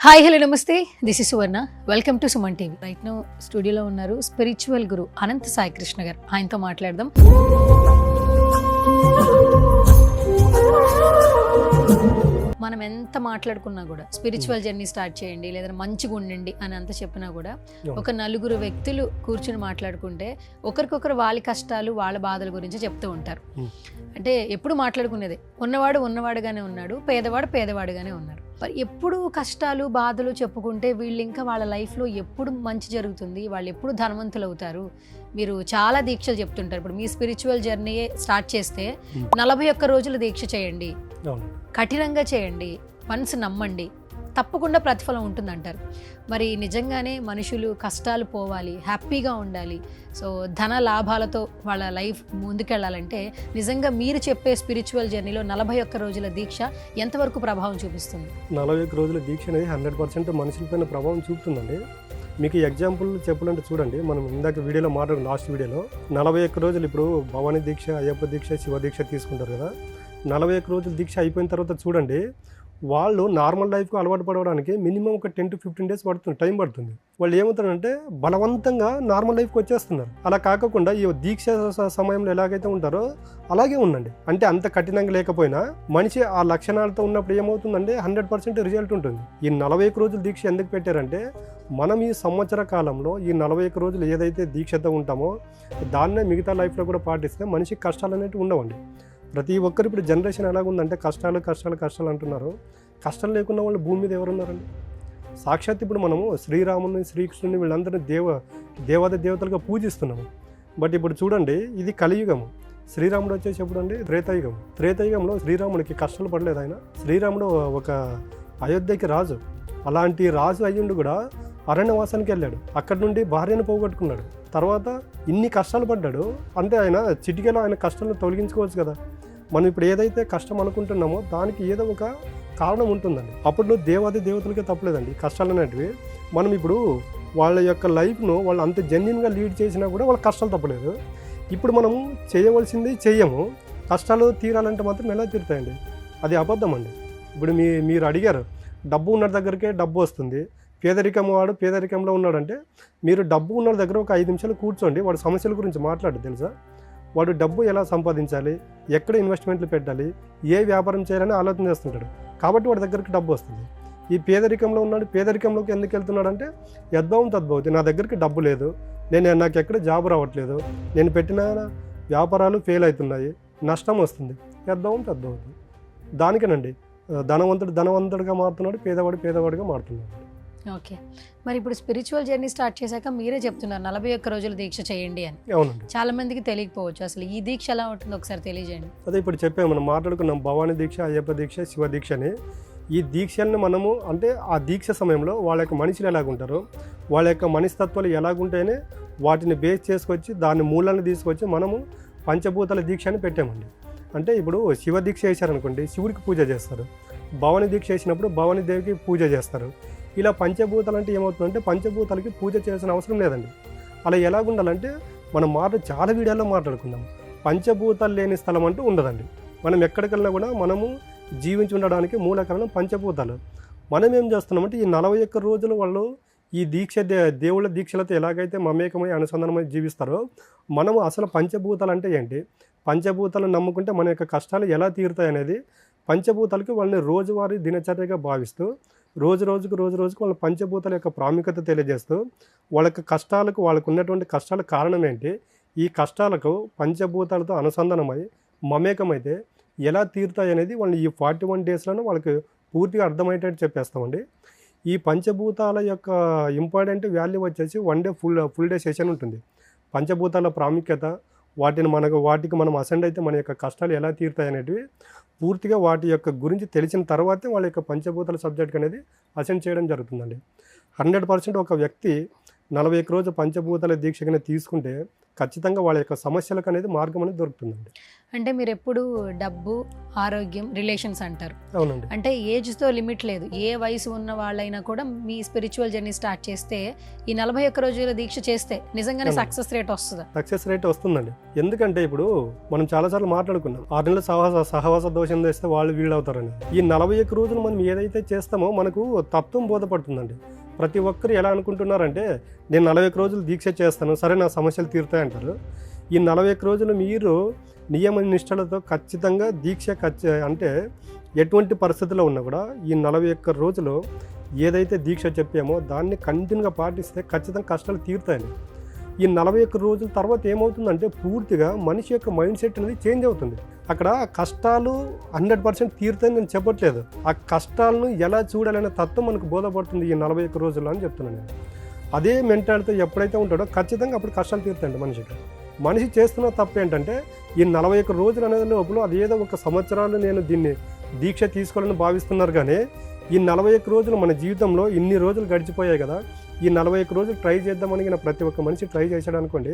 Hi hello నమస్తే this is Suvarna welcome to Suman TV. Right now స్టూడియోలో ఉన్నారు spiritual గురు అనంత సాయి కృష్ణ గారు. ఆయనతో మాట్లాడదాం. మనం ఎంత మాట్లాడుకున్నా కూడా స్పిరిచువల్ జర్నీ స్టార్ట్ చేయండి లేదా మంచిగా ఉండండి అని అంత చెప్పినా కూడా ఒక నలుగురు వ్యక్తులు కూర్చుని మాట్లాడుకుంటే ఒకరికొకరు వాళ్ళ కష్టాలు వాళ్ళ బాధల గురించి చెప్తూ ఉంటారు. అంటే ఎప్పుడు మాట్లాడుకునేది ఉన్నవాడు ఉన్నవాడుగానే ఉన్నాడు, పేదవాడు పేదవాడుగానే ఉన్నాడు. ఎప్పుడు కష్టాలు బాధలు చెప్పుకుంటే వీళ్ళు ఇంకా వాళ్ళ లైఫ్లో ఎప్పుడు మంచి జరుగుతుంది, వాళ్ళు ఎప్పుడు ధనవంతులు అవుతారు. మీరు చాలా దీక్షలు చెప్తుంటారు. ఇప్పుడు మీ స్పిరిచువల్ జర్నీ స్టార్ట్ చేస్తే 41 రోజులు దీక్ష చేయండి, కఠినంగా చేయండి, మనసు నమ్మండి, తప్పకుండా ప్రతిఫలం ఉంటుందంటారు. మరి నిజంగానే మనుషులు కష్టాలు పోవాలి, హ్యాపీగా ఉండాలి, సో ధన లాభాలతో వాళ్ళ లైఫ్ ముందుకెళ్ళాలంటే నిజంగా మీరు చెప్పే స్పిరిచువల్ జర్నీలో 41 రోజుల దీక్ష ఎంతవరకు ప్రభావం చూపిస్తుంది? 41 రోజుల దీక్ష అనేది 100% మనుషులపైన ప్రభావం చూపుతుందండి. మీకు ఎగ్జాంపుల్ చెప్పాలంటే చూడండి, మనం ఇందాక వీడియోలో మాట్లాడిన లాస్ట్ వీడియోలో 41 రోజులు ఇప్పుడు భవానీ దీక్ష, అయ్యప్ప దీక్ష, శివ దీక్ష తీసుకుంటారు కదా. 41 రోజుల దీక్ష అయిపోయిన తర్వాత చూడండి, వాళ్ళు నార్మల్ లైఫ్కి అలవాటు పడడానికి మినిమం ఒక 10 to 15 days టైం పడుతుంది. వాళ్ళు ఏమవుతారంటే బలవంతంగా నార్మల్ లైఫ్కి వచ్చేస్తున్నారు. అలా కాకుండా ఈ దీక్ష సమయంలో ఎలాగైతే ఉంటారో అలాగే ఉండండి. అంటే అంత కఠినంగా లేకపోయినా మనిషి ఆ లక్షణాలతో ఉన్నప్పుడు ఏమవుతుందంటే 100% రిజల్ట్ ఉంటుంది. ఈ 41 రోజులు దీక్ష ఎందుకు పెట్టారంటే, మనం ఈ సంవత్సర కాలంలో ఈ 41 రోజులు ఏదైతే దీక్షతో ఉంటామో దాన్నే మిగతా లైఫ్లో కూడా పాటిస్తే మనిషికి కష్టాలు అనేవి ఉండవండి. ప్రతి ఒక్కరు ఇప్పుడు జనరేషన్ ఎలాగుందంటే కష్టాలు కష్టాలు కష్టాలు అంటున్నారు. కష్టం లేకున్న వాళ్ళు భూమి మీద ఎవరున్నారండి? సాక్షాత్ ఇప్పుడు మనము శ్రీరాముని, శ్రీకృష్ణుని వీళ్ళందరినీ దేవాది దేవతలుగా పూజిస్తున్నాము. బట్ ఇప్పుడు చూడండి, ఇది కలియుగము. శ్రీరాముడు వచ్చేసి ఎప్పుడు అండి? త్రేతాయుగం. త్రేతాయుగంలో శ్రీరాముడికి కష్టాలు పడలేదు. ఆయన శ్రీరాముడు ఒక అయోధ్యకి రాజు. అలాంటి రాజు అయ్యుండి కూడా అరణ్యవాసానికి వెళ్ళాడు. అక్కడి నుండి భార్యను పోగొట్టుకున్నాడు. తర్వాత ఇన్ని కష్టాలు పడ్డాడు. అంటే ఆయన చిటికెలో ఆయన కష్టాలను తొలగించుకోవచ్చు కదా. మనం ఇప్పుడు ఏదైతే కష్టం అనుకుంటున్నామో దానికి ఏదో ఒక కారణం ఉంటుందండి. అప్పుడు దేవాది దేవతలకే తప్పలేదండి కష్టాలు అనేటివి. మనం ఇప్పుడు వాళ్ళ యొక్క లైఫ్ను వాళ్ళు అంత జెన్యున్గా లీడ్ చేసినా కూడా వాళ్ళ కష్టాలు తప్పలేదు. ఇప్పుడు మనం చేయవలసింది చెయ్యము, కష్టాలు తీరాలంటే మాత్రం ఎలా తీరుతాయండి? అది అబద్ధం అండి. ఇప్పుడు మీరు అడిగారు, డబ్బు ఉన్న దగ్గరికే డబ్బు వస్తుంది, పేదరికం వాడు పేదరికంలో ఉన్నాడంటే, మీరు డబ్బు ఉన్న దగ్గర ఒక 5 నిమిషాలు కూర్చోండి, వాడు సమస్యల గురించి మాట్లాడు. తెలుసా, వాడు డబ్బు ఎలా సంపాదించాలి, ఎక్కడ ఇన్వెస్ట్మెంట్లు పెట్టాలి, ఏ వ్యాపారం చేయాలని ఆలోచన చేస్తుంటాడు. కాబట్టి వాడి దగ్గరికి డబ్బు వస్తుంది. ఈ పేదరికంలో ఉన్నాడు, పేదరికంలోకి ఎందుకు వెళ్తున్నాడంటే యద్భావం తద్భవతి, నా దగ్గరికి డబ్బు లేదు, నాకు ఎక్కడ జాబ్ రావట్లేదు, నేను పెట్టిన వ్యాపారాలు ఫెయిల్ అవుతున్నాయి, నష్టం వస్తుంది, యద్భావం తద్భవతి. దానికేనండి ధనవంతుడిగా మారుతున్నాడు, పేదవాడు పేదవాడిగా మారుతున్నాడు. ఓకే, మరి ఇప్పుడు స్పిరిచువల్ జర్నీ స్టార్ట్ చేశాక మీరే చెప్తున్నారు 41 రోజులు దీక్ష చేయండి అని. అవునండి. చాలా మందికి తెలియకపోవచ్చు, అసలు ఈ దీక్ష ఎలా ఉంటుందో ఒకసారి తెలియజేయండి. అదే ఇప్పుడు చెప్పాము, మనం మాట్లాడుకున్నాం భవానీ దీక్ష, అయ్యప్ప దీక్ష, శివ దీక్ష అని. ఈ దీక్షల్ని మనము అంటే ఆ దీక్ష సమయంలో వాళ్ళ యొక్క మనుషులు ఎలాగుంటారో, వాళ్ళ యొక్క మనస్తత్వాలు ఎలాగుంటాయని వాటిని బేస్ చేసుకొచ్చి దాని మూలాన్ని తీసుకొచ్చి మనము పంచభూతాల దీక్ష అని పెట్టామండి. అంటే ఇప్పుడు శివ దీక్ష చేశారనుకోండి, శివుడికి పూజ చేస్తారు. భవానీ దీక్ష చేసినప్పుడు భవానీ దేవికి పూజ చేస్తారు. ఇలా పంచభూతాలు అంటే ఏమవుతుందంటే పంచభూతాలకి పూజ చేయాల్సిన అవసరం లేదండి. అలా ఎలాగుండాలంటే మనం చాలా వీడియోలో మాట్లాడుకుందాం. పంచభూతాలు లేని స్థలం అంటూ ఉండదండి. మనం ఎక్కడికి వెళ్ళినా కూడా మనము జీవించి ఉండడానికి మూల కారణం పంచభూతాలు. మనం ఏం చేస్తున్నామంటే ఈ 41 రోజులు వాళ్ళు ఈ దీక్ష దేవుళ్ళ దీక్షలతో ఎలాగైతే మమేకమై అనుసంధానమై జీవిస్తారో, మనము అసలు పంచభూతాలు అంటే ఏంటి, పంచభూతాలను నమ్ముకుంటే మన యొక్క కష్టాలు ఎలా తీరుతాయి అనేది పంచభూతాలకి వాళ్ళని రోజువారీ దినచర్యగా భావిస్తూ రోజు రోజుకు వాళ్ళ పంచభూతాల యొక్క ప్రాముఖ్యత తెలియజేస్తూ వాళ్ళ కష్టాలకు, వాళ్ళకు ఉన్నటువంటి కష్టాల కారణం ఏంటి, ఈ కష్టాలకు పంచభూతాలతో అనుసంధానమై మమేకమైతే ఎలా తీరుతాయి అనేది వాళ్ళని ఈ 41 daysలోనూ వాళ్ళకి పూర్తిగా అర్థమయ్యేటట్టు చెప్పేస్తామండి. ఈ పంచభూతాల యొక్క ఇంపార్టెంట్ వాల్యూ వచ్చేసి 1 day ఫుల్ డే సెషన్ ఉంటుంది. పంచభూతాల ప్రాముఖ్యత, వాటికి మనం అసెండ్ అయితే మన యొక్క కష్టాలు ఎలా తీరుతాయి అనేటివి పూర్తిగా వాటి యొక్క గురించి తెలిసిన తర్వాతే వాళ్ళ యొక్క పంచభూతాల సబ్జెక్ట్ అనేది అసెండ్ చేయడం జరుగుతుందండి. 100% ఒక వ్యక్తి 41 రోజు పంచభూతాల దీక్ష కింద తీసుకుంటే ఖచ్చితంగా వాళ్ళ యొక్క సమస్యలకు అనేది మార్గం అనేది దొరుకుతుందండి. అంటే మీరు ఎప్పుడు డబ్బు, ఆరోగ్యం, రిలేషన్స్ అంటారు. అవునండి. అంటే ఏజ్తో లిమిట్ లేదు. ఏ వయసు ఉన్న వాళ్ళైనా కూడా మీ స్పిరిచువల్ జర్నీ స్టార్ట్ చేస్తే ఈ 41 రోజుల దీక్ష చేస్తే నిజంగానే సక్సెస్ రేట్ వస్తుందా? సక్సెస్ రేట్ వస్తుందండి. ఎందుకంటే ఇప్పుడు మనం చాలాసార్లు మాట్లాడుకున్నాం 6 నెలల సహవాస దోషం చేస్తే వాళ్ళు వీళ్ళు అవుతారని. ఈ 41 రోజులు మనం ఏదైతే చేస్తామో మనకు తత్వం బోధపడుతుందండి. ప్రతి ఒక్కరు ఎలా అనుకుంటున్నారంటే నేను 41 రోజులు దీక్ష చేస్తాను, సరే నా సమస్యలు తీరుతాయంటారు. ఈ 41 రోజులు మీరు నియమ నిష్టలతో ఖచ్చితంగా దీక్ష అంటే ఎటువంటి పరిస్థితుల్లో ఉన్నా కూడా ఈ 41 రోజులు ఏదైతే దీక్ష చెప్పామో దాన్ని కంటిన్యూగా పాటిస్తే ఖచ్చితంగా కష్టాలు తీరుతాయండి. ఈ 41 రోజుల తర్వాత ఏమవుతుందంటే పూర్తిగా మనిషి యొక్క మైండ్ సెట్ అనేది చేంజ్ అవుతుంది. అక్కడ కష్టాలు 100% తీరుతాయని నేను చెప్పట్లేదు. ఆ కష్టాలను ఎలా చూడాలనే తత్వం మనకు బోధపడుతుంది ఈ 41 రోజుల్లో అని చెప్తున్నాను నేను. అదే మెంటాలిటీ ఎప్పుడైతే ఉంటాడో ఖచ్చితంగా అప్పుడు కష్టాలు తీరుతాయండి మనిషికి. మనిషి చేస్తున్న తప్పు ఏంటంటే ఈ 41 రోజులు అనేది లోపల అదేదో ఒక సంవత్సరాలు నేను దీన్ని దీక్ష తీసుకోవాలని భావిస్తున్నారు. కానీ ఈ 41 రోజులు మన జీవితంలో ఇన్ని రోజులు గడిచిపోయాయి కదా, ఈ 41 రోజులు ట్రై చేద్దామని ప్రతి ఒక్క మనిషి ట్రై చేశాడు అనుకోండి,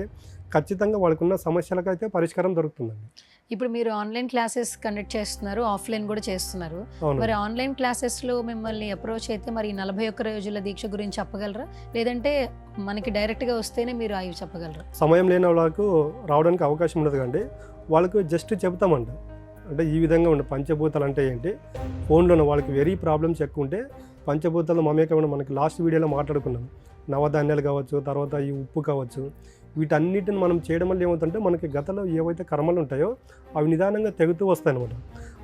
ఖచ్చితంగా వాళ్ళకున్న సమస్యలకైతే పరిష్కారం దొరుకుతుందండి. ఇప్పుడు మీరు ఆన్లైన్ క్లాసెస్ కండక్ట్ చేస్తున్నారు, ఆఫ్లైన్ కూడా చేస్తున్నారు. మరి ఆన్లైన్ క్లాసెస్లో మిమ్మల్ని అప్రోచ్ అయితే మరి 41 రోజుల దీక్ష గురించి చెప్పగలరా, లేదంటే మనకి డైరెక్ట్గా వస్తేనే మీరు అవి చెప్పగలరా? సమయం లేని వాళ్ళకు రావడానికి అవకాశం ఉండదు కండి, వాళ్ళకు జస్ట్ చెప్తామండి. అంటే ఈ విధంగా ఉండే పంచభూతాలు అంటే ఏంటి, ఫోన్లోనే వాళ్ళకి వెరీ ప్రాబ్లమ్స్ ఎక్కువ ఉంటే పంచభూతాలు మమేకమైన మనకి లాస్ట్ వీడియోలో మాట్లాడుకున్నాం. నవధాన్యాలు కావచ్చు, తర్వాత ఈ ఉప్పు కావచ్చు, వీటన్నిటిని మనం చేయడం వల్ల ఏమవుతుందంటే మనకి గతంలో ఏవైతే కర్మలు ఉంటాయో అవి నిదానంగా తెగుతూ వస్తాయి అనమాట.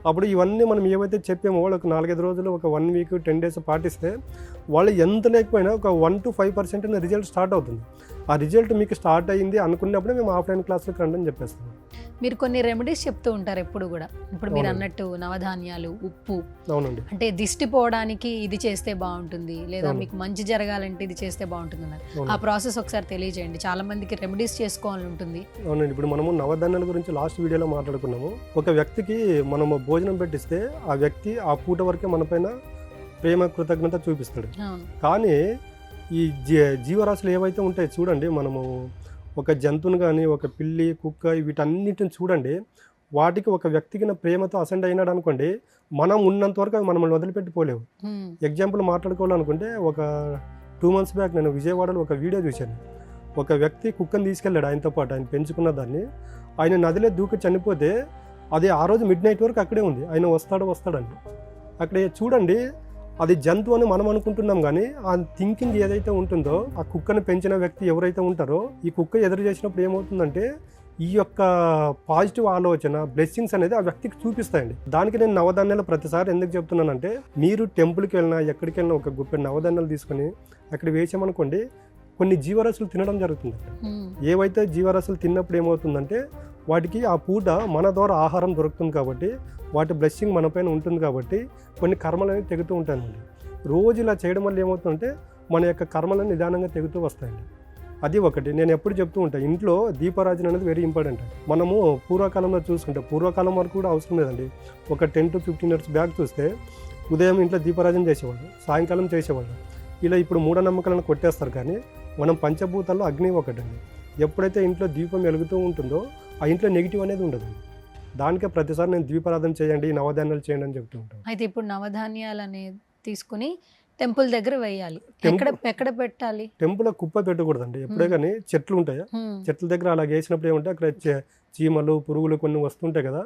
అప్పుడు ఇవన్నీ మనం ఏవైతే చెప్పామో వాళ్ళు ఒక 4-5 రోజులు, ఒక 1 వీక్ 10 డేస్ పాటిస్తే వాళ్ళు ఎంత లేకపోయినా ఒక 1 to 5% రిజల్ట్ స్టార్ట్ అవుతుంది. ఆ రిజల్ట్ మీకు స్టార్ట్ అయ్యింది అనుకున్నప్పుడే మేము ఆఫ్లైన్ క్లాస్లోకి రండి అని చెప్పేస్తాం. మీరు కొన్ని రెమెడీస్ చెప్తూ ఉంటారు ఎప్పుడు కూడా. ఇప్పుడు మీరు అన్నట్టు నవధాన్యాలు, ఉప్పు. అవునండి. అంటే దిష్టి పోవడానికి ఇది చేస్తే బాగుంటుంది, లేదా మీకు మంచి జరగాలంటే ఇది చేస్తే బాగుంటుంది అన్నారు. ఆ ప్రాసెస్ ఒకసారి తెలియజేయండి, చాలా మందికి రెమెడీస్ చేసుకోవాలని ఉంటుంది. అవునండి. ఇప్పుడు మనము నవధాన్యాల గురించి లాస్ట్ వీడియోలో మాట్లాడుకున్నాము. ఒక వ్యక్తికి మనము భోజనం పెట్టిస్తే ఆ వ్యక్తి ఆ పూట వరకే మన పైన ప్రేమ కృతజ్ఞత చూపిస్తాడు. కానీ ఈ జీవరాశులు ఏవైతే ఉంటాయి చూడండి, మనము ఒక జంతువుని కానీ, ఒక పిల్లి, కుక్క, వీటన్నిటిని చూడండి, వాటికి ఒక వ్యక్తికి ప్రేమతో అసెండ్ అయినాడు అనుకోండి, మనం ఉన్నంత వరకు అవి మనల్ని వదిలిపెట్టిపోలేవు. ఎగ్జాంపుల్ మాట్లాడుకోవాలనుకుంటే ఒక 2 months బ్యాక్ నేను విజయవాడలో ఒక వీడియో చూశాను. ఒక వ్యక్తి కుక్కని తీసుకెళ్ళాడు ఆయనతో పాటు, ఆయన పెంచుకున్న దాన్ని. ఆయన నదిలో దూకి చనిపోతే అది ఆ రోజు midnight వరకు అక్కడే ఉంది. ఆయన వస్తాడని అక్కడే చూడండి. అది జంతువు అని మనం అనుకుంటున్నాం, కానీ ఆ థింకింగ్ ఏదైతే ఉంటుందో, ఆ కుక్కను పెంచిన వ్యక్తి ఎవరైతే ఉంటారో, ఈ కుక్క ఎదురు చేసినప్పుడు ఏమవుతుందంటే ఈ యొక్క పాజిటివ్ ఆలోచన, బ్లెస్సింగ్స్ అనేది ఆ వ్యక్తికి చూపిస్తాయండి. దానికి నేను నవధాన్యాలు ప్రతిసారి ఎందుకు చెప్తున్నానంటే, మీరు టెంపుల్కి వెళ్ళినా ఎక్కడికి వెళ్ళినా ఒక గుప్పెడు నవధాన్యాలు తీసుకొని అక్కడ వేసామనుకోండి, కొన్ని జీవరాశులు తినడం జరుగుతుంది. ఏవైతే జీవరాశులు తిన్నప్పుడు ఏమవుతుందంటే వాటికి ఆ పూట మన ద్వారా ఆహారం దొరుకుతుంది కాబట్టి, వాటి బ్లెస్సింగ్ మన పైన ఉంటుంది కాబట్టి కొన్ని కర్మలు అనేవి తెగుతూ ఉంటాయండి. రోజు ఇలా చేయడం వల్ల ఏమవుతుందంటే మన యొక్క కర్మలను నిదానంగా తెగుతూ వస్తాయండి. అది ఒకటి నేను ఎప్పుడు చెప్తూ ఉంటాను, ఇంట్లో దీపారాజన అనేది వెరీ ఇంపార్టెంట్. మనము పూర్వకాలంలో చూసుకుంటే, పూర్వకాలం వరకు కూడా అవసరం లేదండి, ఒక 10 to 15 years బ్యాక్ చూస్తే ఉదయం ఇంట్లో దీపారాజన చేసేవాళ్ళు, సాయంకాలం చేసేవాళ్ళు. ఇలా ఇప్పుడు మూఢనమ్మకాలను కొట్టేస్తారు, కానీ మనం పంచభూతాల్లో అగ్ని ఒకటండి. ఎప్పుడైతే ఇంట్లో దీపం వెలుగుతూ ఉంటుందో ఆ ఇంట్లో నెగిటివ్ అనేది ఉండదు. దానికే ప్రతిసారి నేను దీపారాధన చేయండి, నవధాన్యాలు చేయండి అని చెప్తూ ఉంటాను. అయితే ఇప్పుడు నవధాన్యాలు అనేది తీసుకుని టెంపుల్ దగ్గర వేయాలి, ఎక్కడ పెట్టాలి? టెంపుల్ కుప్ప పెట్టకూడదండి ఎప్పుడే, కానీ చెట్లు ఉంటాయా, చెట్ల దగ్గర అలా వేసినప్పుడు ఏమంటే అక్కడ చీమలు, పురుగులు కొన్ని వస్తుంటాయి కదా,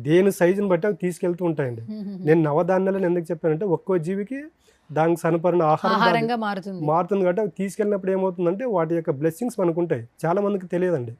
దేని సైజుని బట్టి అవి తీసుకెళ్తూ ఉంటాయండి. నేను నవధాన్యాలను ఎందుకు చెప్పానంటే ఒక్కో జీవికి దానికి సరిపడిన ఆహారంగా మారుతుంది కాబట్టి అవి తీసుకెళ్ళినప్పుడు ఏమవుతుందంటే వాటి యొక్క బ్లెస్సింగ్స్ మనకు ఉంటాయి. చాలా మందికి తెలియదండి,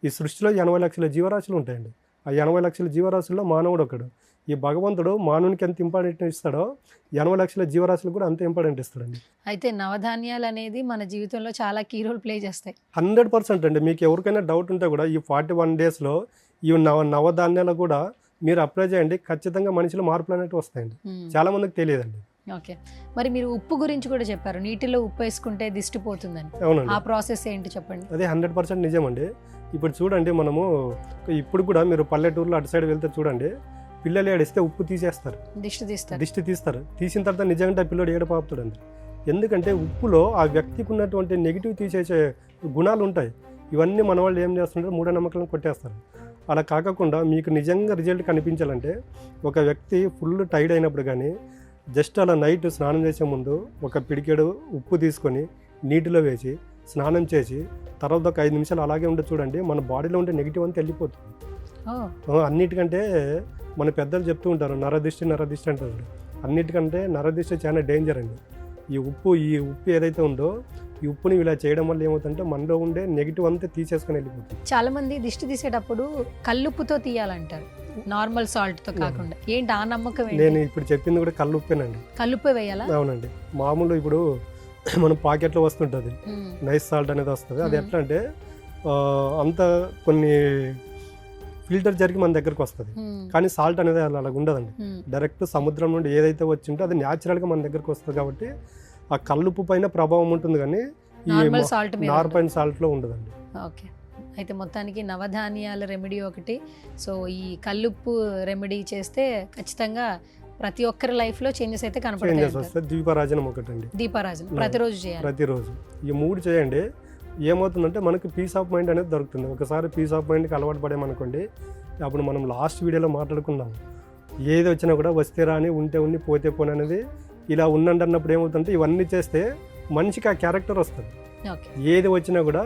ఈ సృష్టిలో 80 లక్షల జీవరాశులు ఉంటాయండి. ఆ 80 లక్షల జీవరాశుల్లో మానవుడు ఒకడు. ఈ భగవంతుడు మానవునికి ఎంత ఇంపార్టెంట్ ఇస్తాడో 80 లక్షల జీవరాశులు కూడా అంత ఇంపార్టెంట్ ఇస్తాడండి. అయితే నవధాన్యాలు అనేది మన జీవితంలో చాలా కీ రోల్ ప్లే చేస్తాయి. 100% అండి. మీకు ఎవరికైనా డౌట్ ఉంటే కూడా ఈ 41 daysలో ఈ నవధాన్యాలు కూడా మీరు అప్లై చేయండి, ఖచ్చితంగా మనిషిలో మార్పులు అనేవి వస్తాయండి. చాలా మందికి తెలియదండి. ఓకే, మరి మీరు ఉప్పు గురించి కూడా చెప్పారు, నీటిలో ఉప్పు వేసుకుంటే దిష్టి పోతుందని. అవునండి. ఆ ప్రాసెస్ ఏంటి చెప్పండి. అదే 100% నిజమండి. ఇప్పుడు చూడండి, మనము ఇప్పుడు కూడా మీరు పల్లెటూరులో అటు సైడ్ వెళ్తే చూడండి, పిల్లలు ఏడిస్తే ఉప్పు తీసేస్తారు, దిష్టి తీస్తారు. తీసిన తర్వాత నిజంగా పిల్లడు ఏడు పాపుతాడండి. ఎందుకంటే ఉప్పులో ఆ వ్యక్తికి ఉన్నటువంటి నెగిటివ్ తీసేసే గుణాలు ఉంటాయి. ఇవన్నీ మన వాళ్ళు ఏం చేస్తుంటారు, మూఢనమ్మకాలను కొట్టేస్తారు. అలా కాకుండా మీకు నిజంగా రిజల్ట్ కనిపించాలంటే ఒక వ్యక్తి ఫుల్ టైర్డ్ అయినప్పుడు కానీ జస్ట్ అలా నైట్ స్నానం చేసే ముందు ఒక పిడికెడు ఉప్పు తీసుకొని నీటిలో వేసి స్నానం చేసి తర్వాత ఒక 5 నిమిషాలు అలాగే ఉంటే చూడండి, మన బాడీలో ఉండే నెగిటివ్ అంతా వెళ్ళిపోతుంది. అన్నిటికంటే మన పెద్దలు చెప్తూ ఉంటారు నరదిష్టి అంటారు. అన్నిటికంటే నరదిష్టి చాలా డేంజర్ అండి. ఈ ఉప్పు ఏదైతే ఉందో ఈ ఉప్పుని ఇలా చేయడం వల్ల ఏమవుతుందంటే మనలో ఉండే నెగిటివ్ అంతా తీసేసుకొని వెళ్ళిపోతుంది. చాలా మంది దిష్టి తీసేటప్పుడు కల్లుప్పుతో తీయాలంటారు, నార్మల్ సాల్ట్ తో కాకుండా. ఏంటి ఆ నమ్మకం? నేను ఇప్పుడు చెప్పింది కూడా కల్లుప్పేనండి. కల్లుప్పే వేయాలా? అవునండి. మామూలు ఇప్పుడు మనం పాకెట్లో వస్తుంటుంది నైస్ సాల్ట్ అనేది వస్తుంది. అది ఎట్లా అంటే అంత కొన్ని ఫిల్టర్ జరిగి మన దగ్గరకు వస్తుంది. కానీ సాల్ట్ అనేది అలా ఉండదండి. డైరెక్ట్ సముద్రం నుండి ఏదైతే వచ్చిందో అది న్యాచురల్గా మన దగ్గరకు వస్తుంది. కాబట్టి ఆ కల్లుప్పు పైన ప్రభావం ఉంటుంది, కానీ ఈ నార్మల్ సాల్ట్లో ఉండదండి. ఓకే. అయితే మొత్తానికి నవధాన్యాల రెమెడీ ఒకటి. సో ఈ కల్లుప్పు రెమెడీ చేస్తే ఖచ్చితంగా ప్రతి ఒక్కరి లైఫ్ లో చేంజెస్ అయితే కనపడతాయి. దీపారాజనం ఒకటండి. దీపారాజనం ప్రతిరోజు చేయాలి. ప్రతిరోజు ఈ 3 చేయండి. ఏమవుతుందంటే మనకి పీస్ ఆఫ్ మైండ్ అనేది దొరుకుతుంది. ఒకసారి పీస్ ఆఫ్ మైండ్కి అలవాటు పడేమనుకోండి, అప్పుడు మనం లాస్ట్ వీడియోలో మాట్లాడుకున్నాం, ఏది వచ్చినా కూడా వస్తే రాని ఉంటే ఉండి పోతే పోని అనేది. ఇలా ఉండండి అన్నప్పుడు ఏమవుతుందంటే ఇవన్నీ చేస్తే మనిషికి ఆ క్యారెక్టర్ వస్తుంది. ఏది వచ్చినా కూడా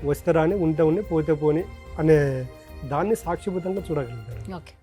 వస్తే రాని ఉంటే ఉండి పోతే పోని అనే దాన్ని సాక్షిభూతంగా చూడగలుగుతారు. ఓకే.